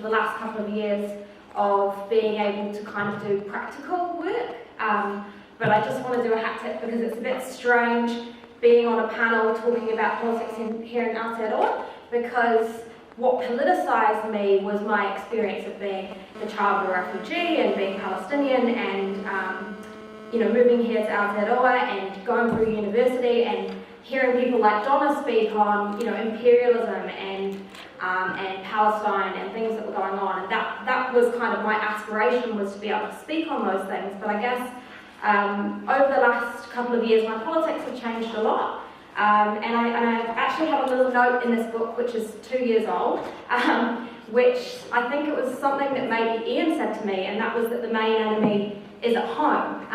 the last couple of years of being able to kind of do practical work, but I just want to do a hat tip because it's a bit strange being on a panel talking about politics here in Aotearoa, because what politicised me was my experience of being the child of a refugee and being Palestinian and moving here to Aotearoa and going through university and hearing people like Donna speak on imperialism and Palestine and things that were going on, and that was kind of my aspiration, was to be able to speak on those things. But I guess over the last couple of years my politics have changed a lot. And I actually have a little note in this book, which is 2 years old, which I think it was something that maybe Ian said to me, and that was that the main enemy is at home.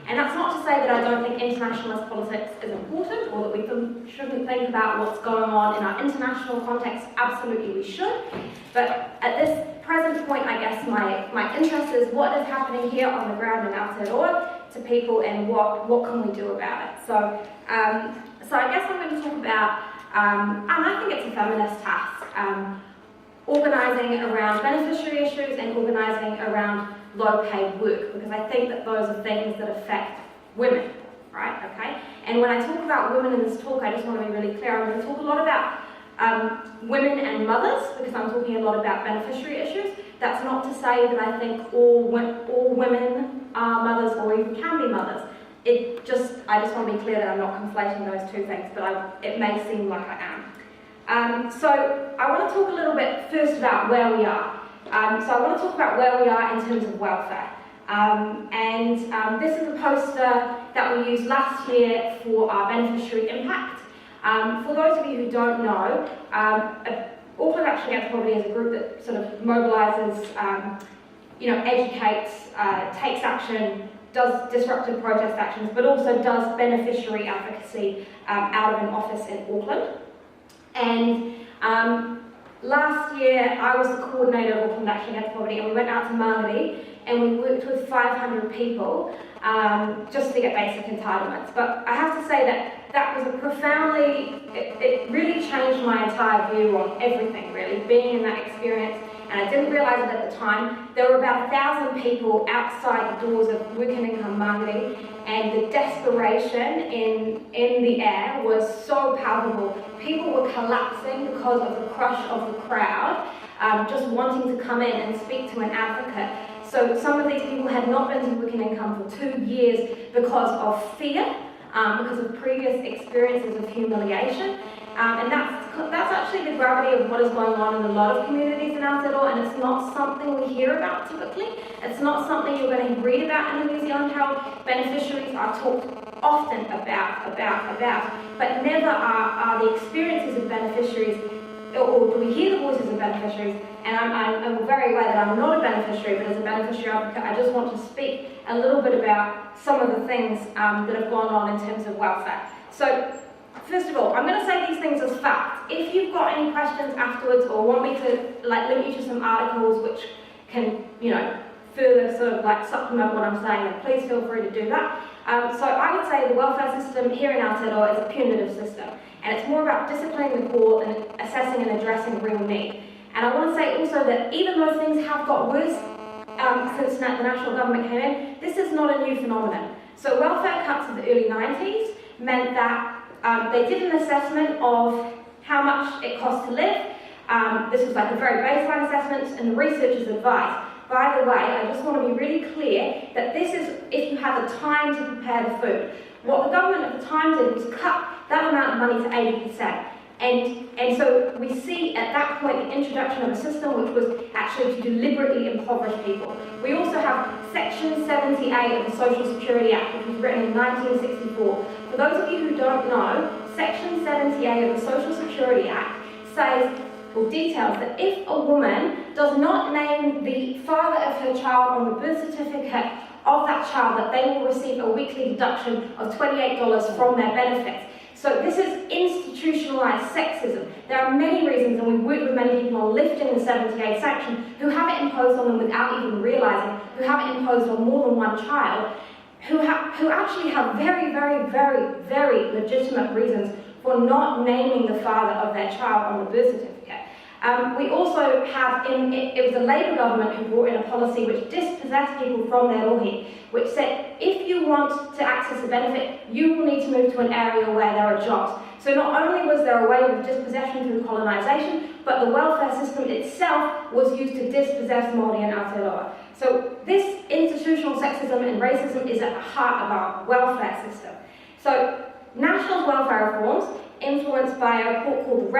And that's not to say that I don't think internationalist politics is important, or that we shouldn't think about what's going on in our international context. Absolutely we should. But at this present point, I guess my interest is what is happening here on the ground in Aotearoa to people, and what can we do about it. So I guess I'm going to talk about, and I think it's a feminist task, organising around beneficiary issues and organising around low-paid work, because I think that those are things that affect women, right? Okay. And when I talk about women in this talk, I just want to be really clear. I'm going to talk a lot about women and mothers, because I'm talking a lot about beneficiary issues. That's not to say that I think all women are mothers or even can be mothers. I just want to be clear that I'm not conflating those two things, but it may seem like I am. So I want to talk a little bit first about where we are. So I want to talk about where we are in terms of welfare. This is a poster that we used last year for our beneficiary impact. For those of you who don't know, Auckland Action Against Poverty is a group that sort of mobilises, educates, takes action, does disruptive protest actions, but also does beneficiary advocacy out of an office in Auckland. And last year, I was the coordinator of Auckland Action Against Poverty, and we went out to Māngere and we worked with 500 people just to get basic entitlements. But I have to say that was it really changed my entire view on everything, really, being in that experience. And I didn't realise it at the time. There were about 1,000 people outside the doors of Working Income Māngere, and the desperation in the air was so palpable. People were collapsing because of the crush of the crowd, just wanting to come in and speak to an advocate. So some of these people had not been to Working Income for 2 years because of fear, because of previous experiences of humiliation. And that's actually the gravity of what is going on in a lot of communities in Aotearoa, and it's not something we hear about typically. It's not something you're going to read about in the New Zealand Herald. Beneficiaries are talked often about, but never are the experiences of beneficiaries, or do we hear the voices of beneficiaries. And I'm very aware that I'm not a beneficiary, but as a beneficiary advocate, I just want to speak a little bit about some of the things that have gone on in terms of welfare. So, first of all, I'm going to say these things as facts. If you've got any questions afterwards or want me to link you to some articles which can, further sort of supplement what I'm saying, then please feel free to do that. So I would say the welfare system here in Aotearoa is a punitive system, and it's more about disciplining the poor than assessing and addressing real need. And I want to say also that even though things have got worse since the national government came in, this is not a new phenomenon. So welfare cuts in the early 90s meant that they did an assessment of how much it cost to live. This was like a very baseline assessment, and the researchers advised. By the way, I just want to be really clear that this is if you have the time to prepare the food. What the government at the time did was cut that amount of money to 80%. And so we see at that point the introduction of a system which was actually to deliberately impoverish people. We also have Section 78 of the Social Security Act, which was written in 1964. For those of you who don't know, Section 78 of the Social Security Act says, or details, that if a woman does not name the father of her child on the birth certificate of that child, that they will receive a weekly deduction of $28 from their benefits. So this is institutionalized sexism. There are many reasons, and we've worked with many people on lifting the 78 sanction, who have it imposed on them without even realizing, who have it imposed on more than one child, who actually have very, very, very, very legitimate reasons for not naming the father of their child on the birth certificate. We also have, it was a Labour government who brought in a policy which dispossessed people from their lohi, which said if you want to access a benefit, you will need to move to an area where there are jobs. So not only was there a way of dispossession through colonisation, but the welfare system itself was used to dispossess Māori and Aotearoa. So this institutional sexism and racism is at the heart of our welfare system. So National's welfare reforms, influenced by a report called the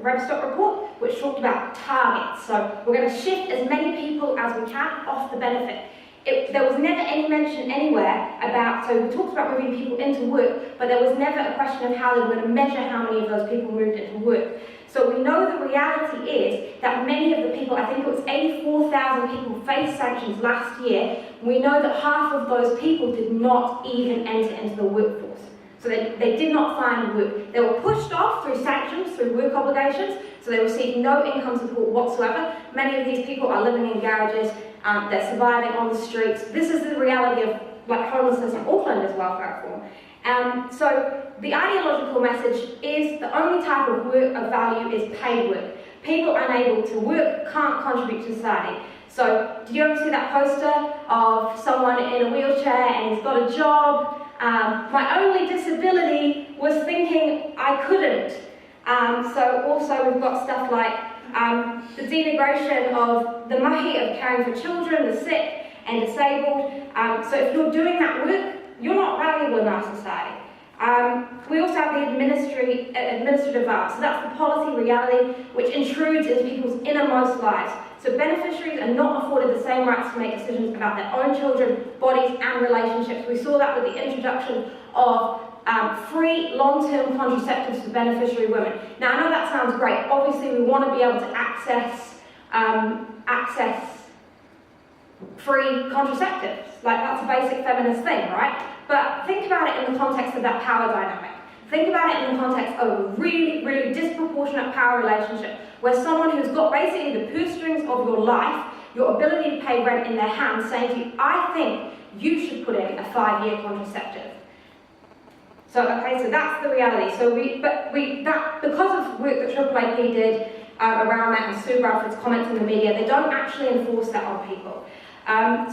Rebstock report, which talked about targets. So we're going to shift as many people as we can off the benefit. There was never any mention anywhere about, so we talked about moving people into work, but there was never a question of how they were going to measure how many of those people moved into work. So we know the reality is that many of the people, I think it was 84,000 people faced sanctions last year. We know that half of those people did not even enter into the workforce. So they did not find work. They were pushed off through sanctions, through work obligations, so they received no income support whatsoever. Many of these people are living in garages, they're surviving on the streets. This is the reality of homelessness in Auckland as welfare reform. So the ideological message is the only type of work of value is paid work. People unable to work can't contribute to society. So did you ever see that poster of someone in a wheelchair and he's got a job? My only disability was thinking I couldn't. So also we've got stuff like the denigration of the mahi of caring for children, the sick and disabled. So if you're doing that work, you're not valuable in our society. We also have the administrative arm. So that's the policy reality which intrudes into people's innermost lives. So beneficiaries are not afforded the same rights to make decisions about their own children, bodies and relationships. We saw that with the introduction of free long-term contraceptives for beneficiary women. Now I know that sounds great. Obviously we want to be able to access free contraceptives. That's a basic feminist thing, right? But think about it in the context of that power dynamic. Think about it in the context of a really, really disproportionate power relationship where someone who's got basically the purse strings of your life, your ability to pay rent in their hands, saying to you, I think you should put in a 5-year contraceptive. So, okay, so that's the reality. So because of work that AAAP did around that and Sue Bradford's comments in the media, they don't actually enforce that on people.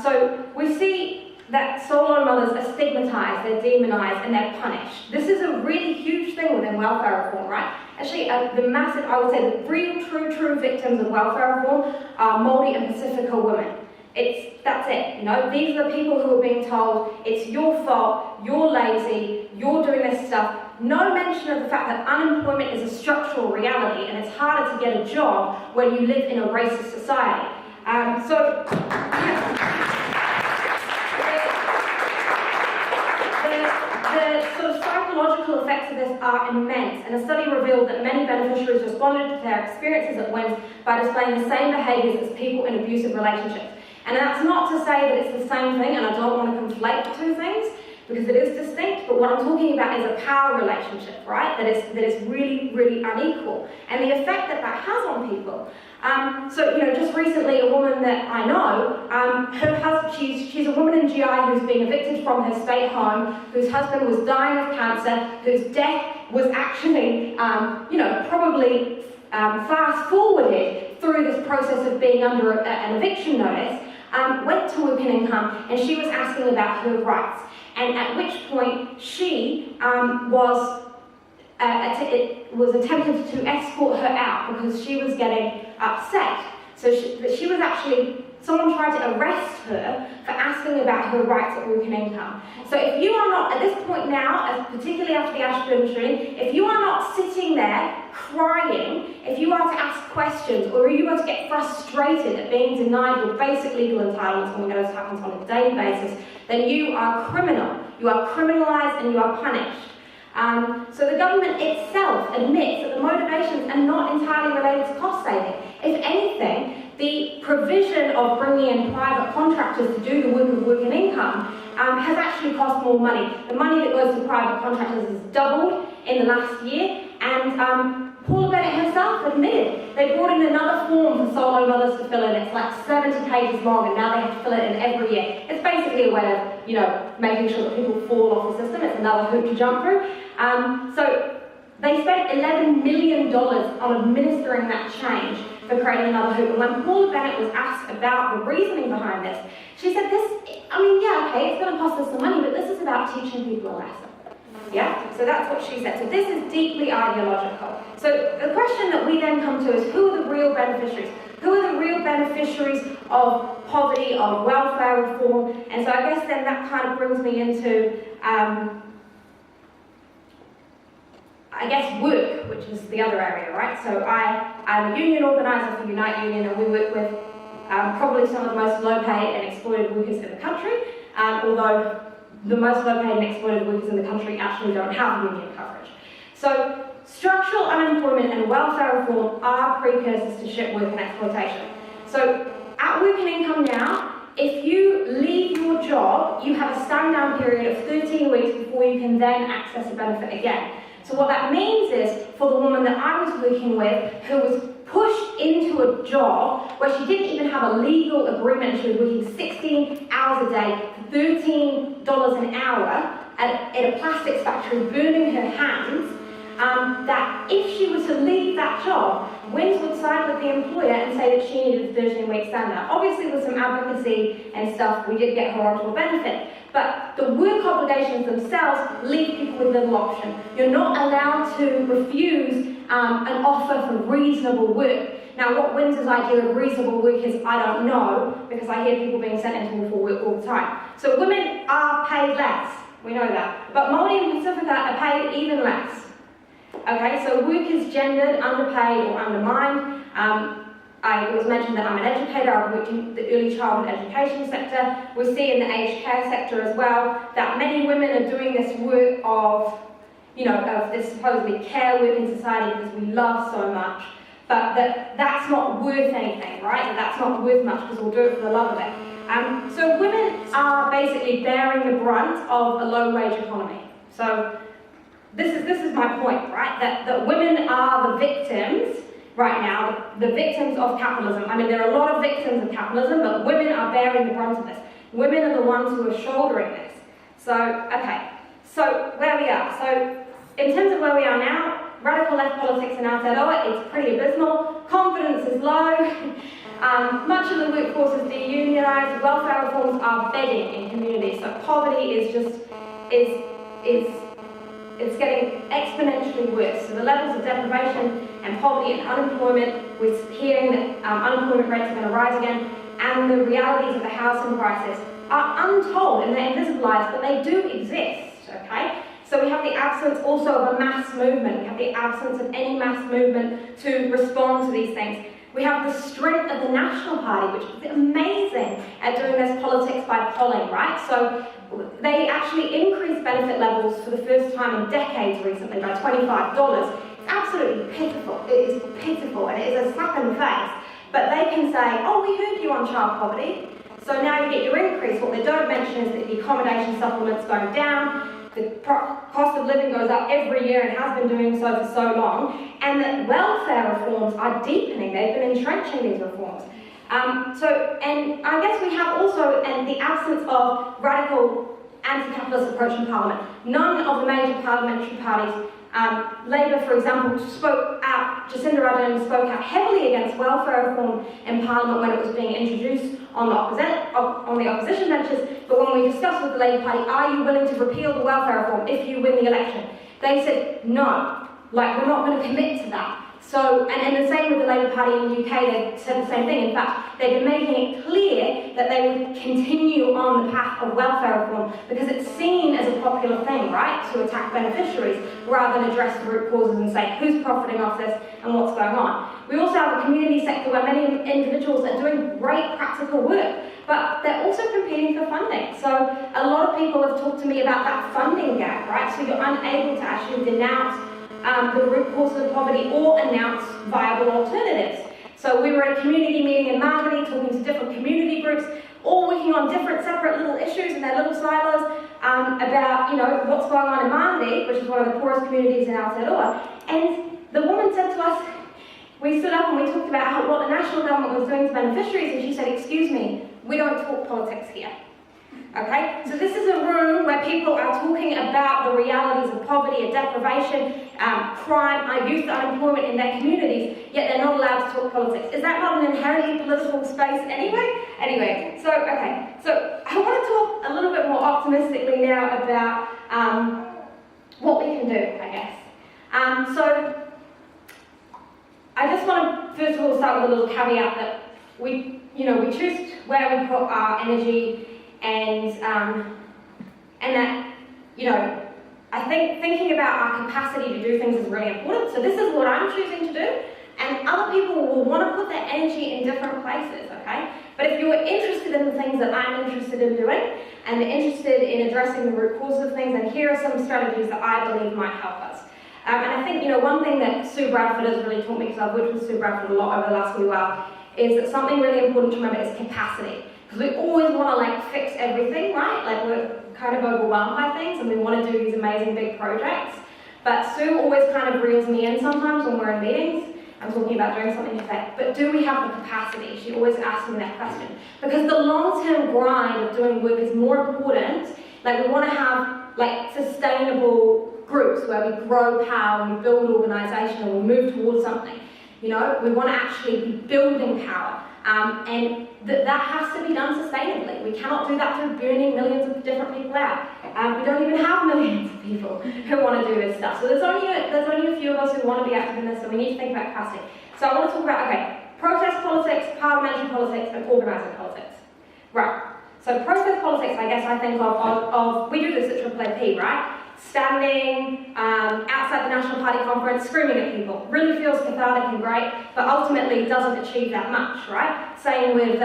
So we see that solo mothers are stigmatised, they're demonised, and they're punished. This is a really huge thing within welfare reform, right? Actually, the massive, I would say, the real, true victims of welfare reform are Māori and Pacifica women. That's it, you know? These are the people who are being told, it's your fault, you're lazy, you're doing this stuff. No mention of the fact that unemployment is a structural reality, and it's harder to get a job when you live in a racist society. The sort of psychological effects of this are immense, and a study revealed that many beneficiaries responded to their experiences at WINS by displaying the same behaviours as people in abusive relationships. And that's not to say that it's the same thing, and I don't want to conflate the two things, because it is distinct, but what I'm talking about is a power relationship, right, that is really, really unequal, and the effect that that has on people. Just recently, a woman that I know, her husband, she's a woman in GI who's been evicted from her state home, whose husband was dying of cancer, whose death was actually, probably fast-forwarded through this process of being under an eviction notice, went to Work and Income, and she was asking about her rights. And at which point she it was attempted to escort her out because she was getting upset. So she was actually, someone tried to arrest her for asking about her rights at Work and Income. So if you are not, at this point now, particularly after the Ashburn shooting, if you are not sitting there crying, if you are to ask questions, or you are to get frustrated at being denied your basic legal entitlements, and we know this happens on a daily basis, then you are criminal. You are criminalised and you are punished. So the government itself admits that the motivations are not entirely related to cost saving. If anything, the provision of bringing in private contractors to do the work of Work and Income has actually cost more money. The money that goes to private contractors has doubled in the last year, and Paula Bennett herself admitted they brought in another form for solo mothers to fill in. It's like 70 pages long, and now they have to fill it in every year. It's basically a way of, making sure that people fall off the system. It's another hoop to jump through. So they spent $11 million on administering that change for creating another hoop. And when Paula Bennett was asked about the reasoning behind this, she said yeah, okay, it's going to cost us some money, but this is about teaching people a lesson. Yeah, so that's what she said. So this is deeply ideological. So the question that we then come to is, who are the real beneficiaries? Who are the real beneficiaries of poverty, of welfare reform? And so I guess then that kind of brings me into, I guess, work, which is the other area, right? So I'm a union organiser for Unite Union, and we work with probably some of the most low-paid and exploited workers in the country, although the most low-paid and exploited workers in the country actually don't have union coverage. So structural unemployment and welfare reform are precursors to shift work and exploitation. So at Working Income Now, if you leave your job, you have a stand-down period of 13 weeks before you can then access a benefit again. So what that means is, for the woman that I was working with, who was pushed into a job where she didn't even have a legal agreement, she was working 16 hours a day for $13 an hour at a plastics factory, burning her hands, that if she was to leave that job, Wins would side with the employer and say that she needed a 13-week stand-down. Obviously, with some advocacy and stuff, we did get her onto a benefit. But the work obligations themselves leave people with little option. You're not allowed to refuse an offer for reasonable work. Now, what Winds's idea of reasonable work is, I don't know, because I hear people being sent into me for work all the time. So women are paid less, we know that. But Māori and Pacifica are paid even less. Okay, so work is gendered, underpaid, or undermined. It was mentioned that I'm an educator. I've worked in the early childhood education sector. We see in the aged care sector as well that many women are doing this work of this supposedly care work in society because we love so much, but that's not worth anything, right? That's not worth much because we'll do it for the love of it. So women are basically bearing the brunt of a low-wage economy. So this is my point, right? That women are the victims right now, the victims of capitalism. I mean, there are a lot of victims of capitalism, but women are bearing the brunt of this. Women are the ones who are shouldering this. So, okay, so where we are. So, in terms of where we are now, radical left politics in Aotearoa, it's pretty abysmal. Confidence is low. Much of the workforce is deunionised. Welfare reforms are bedding in communities. So poverty is just, it's getting exponentially worse. So the levels of deprivation and poverty and unemployment, we're hearing that unemployment rates are going to rise again, and the realities of the housing crisis are untold and they're invisibilised, but they do exist, okay? So we have the absence also of a mass movement. We have the absence of any mass movement to respond to these things. We have the strength of the National Party, which is amazing at doing this politics by polling, right? So they actually increased benefit levels for the first time in decades recently by $25. It's absolutely pitiful. It is pitiful, and it is a slap in the face. But they can say, oh, we heard you on child poverty, so now you get your increase. What they don't mention is that the accommodation supplement's going down, the cost of living goes up every year and has been doing so for so long, and that welfare reforms are deepening. They've been entrenching these reforms. And I guess we have also the absence of radical anti-capitalist approach in Parliament. None of the major parliamentary parties, Labour, for example, spoke out, Jacinda Ardern spoke out heavily against welfare reform in Parliament when it was being introduced on the opposition benches, but when we discussed with the Labour Party, are you willing to repeal the welfare reform if you win the election? They said, no, we're not going to commit to that. So, and the same with the Labour Party in the UK, they said the same thing. In fact, they've been making it clear that they would continue on the path of welfare reform because it's seen as a popular thing, right, to attack beneficiaries rather than address the root causes and say who's profiting off this and what's going on. We also have a community sector where many individuals are doing great practical work, but they're also competing for funding. So a lot of people have talked to me about that funding gap, right? So you're unable to actually denounce the root causes of poverty or announce viable alternatives. So we were at a community meeting in Māngere talking to different community groups, all working on different separate little issues in their little silos about what's going on in Māngere, which is one of the poorest communities in Aotearoa. And the woman said to us, we stood up and we talked about what the national government was doing to beneficiaries, and she said, excuse me, we don't talk politics here. Okay, so this is a room where people are talking about the realities of poverty, deprivation, crime, youth unemployment in their communities, yet they're not allowed to talk politics. Is that not an inherently political space anyway? Anyway, so I want to talk a little bit more optimistically now about what we can do, I guess. So I just want to first of all start with a little caveat that we choose where we put our energy, and that, I think thinking about our capacity to do things is really important. So this is what I'm choosing to do, and other people will want to put their energy in different places, okay? But if you're interested in the things that I'm interested in doing, and they're interested in addressing the root causes of things, then here are some strategies that I believe might help us. And I think, one thing that Sue Bradford has really taught me, because I've worked with Sue Bradford a lot over the last wee while, is that something really important to remember is capacity. Because we always want to fix everything, right? We're kind of overwhelmed by things and we want to do these amazing big projects. But Sue always kind of reels me in sometimes when we're in meetings. I'm talking about doing something effective, but do we have the capacity? She always asks me that question. Because the long-term grind of doing work is more important. We want to have sustainable groups where we grow power and we build organisation and we move towards something. We want to actually be building power, and that has to be done sustainably. We cannot do that through burning millions of different people out. We don't even have millions of people who want to do this stuff. So there's only a few of us who want to be active in this, so we need to think about capacity. So I want to talk about, protest politics, parliamentary politics, and organising politics. Right, so protest politics, I guess I think of we do this at AAAP, right? Standing outside the National Party conference, screaming at people. Really feels cathartic and great, but ultimately doesn't achieve that much, right? Same with,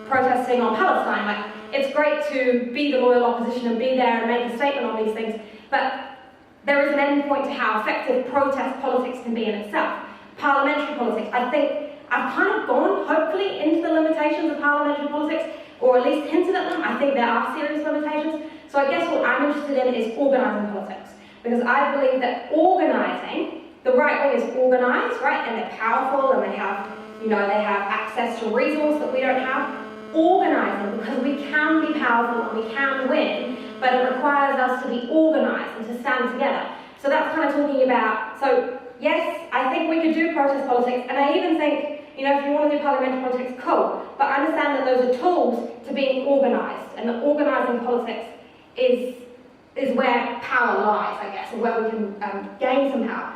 protesting on Palestine. It's great to be the loyal opposition and be there and make a statement on these things, but there is an end point to how effective protest politics can be in itself. Parliamentary politics, I think I've kind of gone, hopefully, into the limitations of parliamentary politics, or at least hinted at them. I think there are serious limitations. So I guess what I'm interested in is organising politics, because I believe that organising, the right wing is organised, right, and they're powerful, and they have access to resources that we don't have. Organising, because we can be powerful and we can win, but it requires us to be organised and to stand together. So that's kind of talking about, so yes, I think we could do protest politics, and I even think, if you want to do parliamentary politics, cool, but understand that those are tools to being organised, and that organising politics is where power lies, I guess, or where we can gain some power.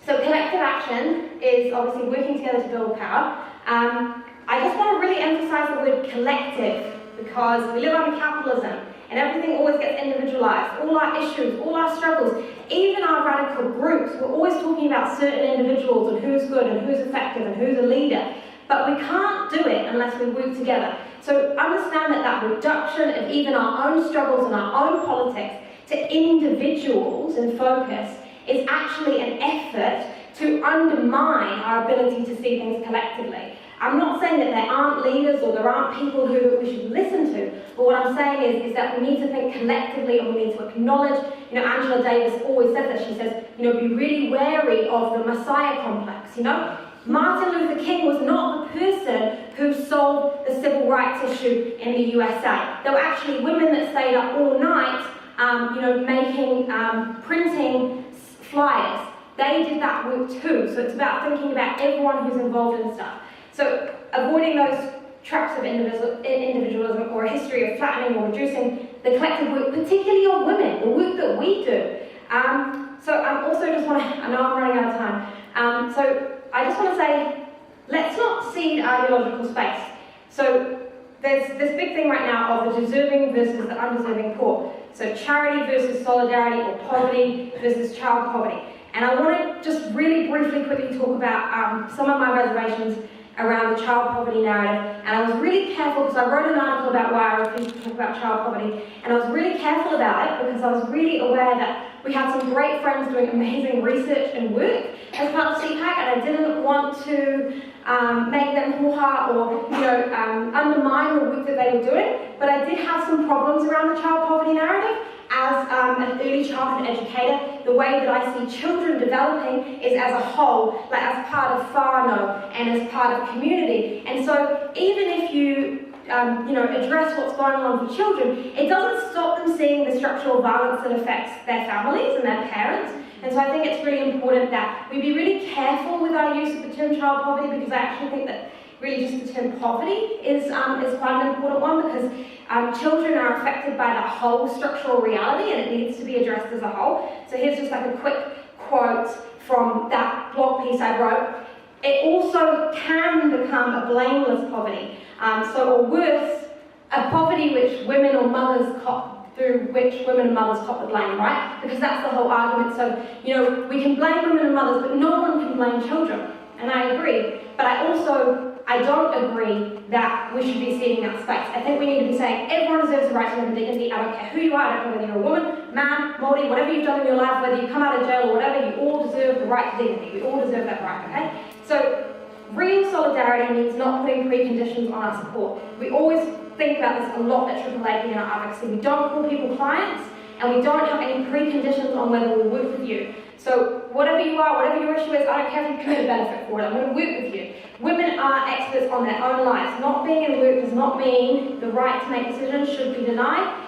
So collective action is obviously working together to build power. I just want to really emphasise the word collective, because we live under capitalism and everything always gets individualised. All our issues, all our struggles, even our radical groups, we're always talking about certain individuals and who's good and who's effective and who's a leader. But we can't do it unless we work together. So understand that reduction of even our own struggles and our own politics to individuals in focus is actually an effort to undermine our ability to see things collectively. I'm not saying that there aren't leaders or there aren't people who we should listen to, but what I'm saying is that we need to think collectively, and we need to acknowledge, Angela Davis always says that, she says, be really wary of the Messiah complex, Martin Luther King was not the person who solved the civil rights issue in the USA. There were actually women that stayed up all night, printing flyers. They did that work too. So it's about thinking about everyone who's involved in stuff. So avoiding those traps of individualism or a history of flattening or reducing the collective work, particularly of women, the work that we do. So I also just want to, I know I'm running out of time, so I just want to say, let's not cede ideological space. So there's this big thing right now of the deserving versus the undeserving poor. So charity versus solidarity, or poverty versus child poverty. And I want to just really briefly quickly talk about some of my reservations around the child poverty narrative. And I was really careful, because I wrote an article about why I refuse to talk about child poverty, and I was really careful about it because I was really aware that we had some great friends doing amazing research and work as part of CPAC, and I didn't want to make them hoo-ha or undermine the work that they were doing, but I did have some problems around the child poverty narrative. As an early childhood educator, the way that I see children developing is as a whole, as part of whānau and as part of community. And so even if you address what's going on for children, it doesn't stop them seeing the structural violence that affects their families and their parents. And so I think it's really important that we be really careful with our use of the term child poverty, because I actually think that really just the term poverty is quite an important one, because children are affected by the whole structural reality and it needs to be addressed as a whole. So here's just like a quick quote from that blog piece I wrote. It also can become a blameless poverty, or worse, a poverty which women or mothers through which women and mothers cop the blame, right? Because that's the whole argument. So, we can blame women and mothers, but no one can blame children. And I agree. But I don't agree that we should be ceding that space. I think we need to be saying everyone deserves the right to live in dignity. I don't care who you are, I don't care whether you're a woman, man, Māori, whatever you've done in your life, whether you come out of jail or whatever, you all deserve the right to dignity. We all deserve that right, okay? So, real solidarity means not putting preconditions on our support. We always think about this a lot at AAAP in our advocacy. We don't call people clients, and we don't have any preconditions on whether we'll work with you. So whatever you are, whatever your issue is, I don't care if you commit a benefit for it, I'm going to work with you. Women are experts on their own lives. Not being in work does not mean the right to make decisions should be denied.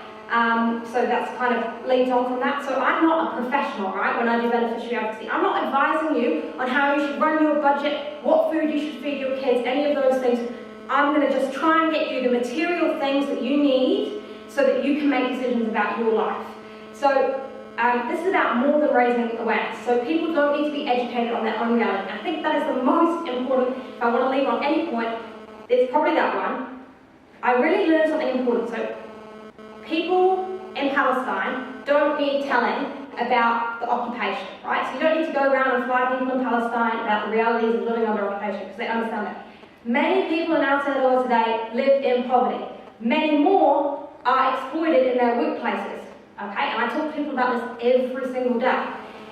So that's kind of leads on from that. So I'm not a professional, right, when I do beneficiary advocacy. I'm not advising you on how you should run your budget, what food you should feed your kids, any of those things. I'm going to just try and get you the material things that you need so that you can make decisions about your life. So this is about more than raising awareness. So people don't need to be educated on their own reality. I think that is the most important. If I want to leave on any point, it's probably that one. I really learned something important. So people in Palestine don't need telling about the occupation, right? So you don't need to go around and fly people in Palestine about the realities of living under occupation, because they understand that. Many people in El Salvador today live in poverty. Many more are exploited in their workplaces. Okay, and I talk to people about this every single day.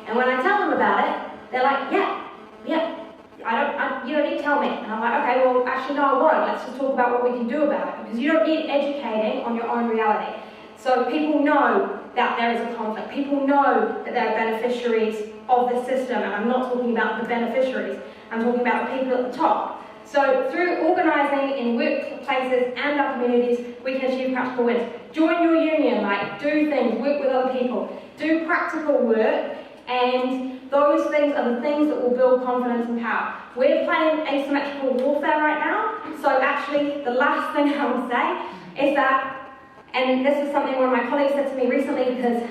And when I tell them about it, they're like, yeah, you don't need to tell me. And I'm like, okay, well, actually, no, I won't. Let's just talk about what we can do about it. Because you don't need educating on your own reality. So people know that there is a conflict. People know that there are beneficiaries of the system. And I'm not talking about the beneficiaries. I'm talking about the people at the top. So through organising in workplaces and our communities, we can achieve practical wins. Join your union, do things, work with other people, do practical work, and those things are the things that will build confidence and power. We're playing asymmetrical warfare right now, so actually the last thing I will say is that, and this is something one of my colleagues said to me recently, because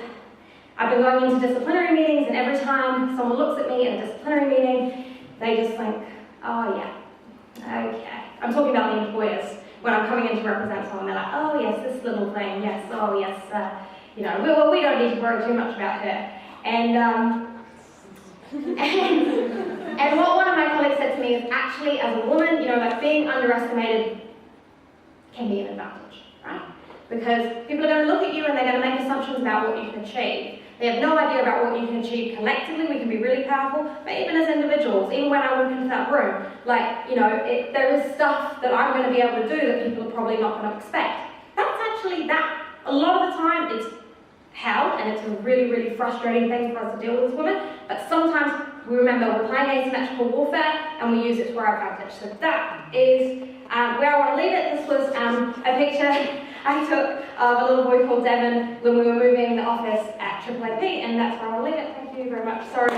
I've been going into disciplinary meetings, and every time someone looks at me in a disciplinary meeting, they just think, oh yeah. Okay, I'm talking about the employers. When I'm coming in to represent someone, they're like, oh yes, this little thing, yes, oh yes, we don't need to worry too much about her. And and what one of my colleagues said to me is, actually, as a woman, being underestimated can be an advantage, right? Because people are going to look at you and they're going to make assumptions about what you can achieve. They have no idea about what you can achieve collectively. We can be really powerful, but even as individuals, even when I walk into that room, there is stuff that I'm going to be able to do that people are probably not going to expect. That's actually that. A lot of the time, it's hell, and it's a really, really frustrating thing for us to deal with as women, but sometimes we remember we're playing asymmetrical warfare, and we use it to our advantage. So that is where I want to leave it. This was a picture I took of a little boy called Devon when we were moving the office at AAAP, and that's where I want to leave it. Thank you very much. Sorry.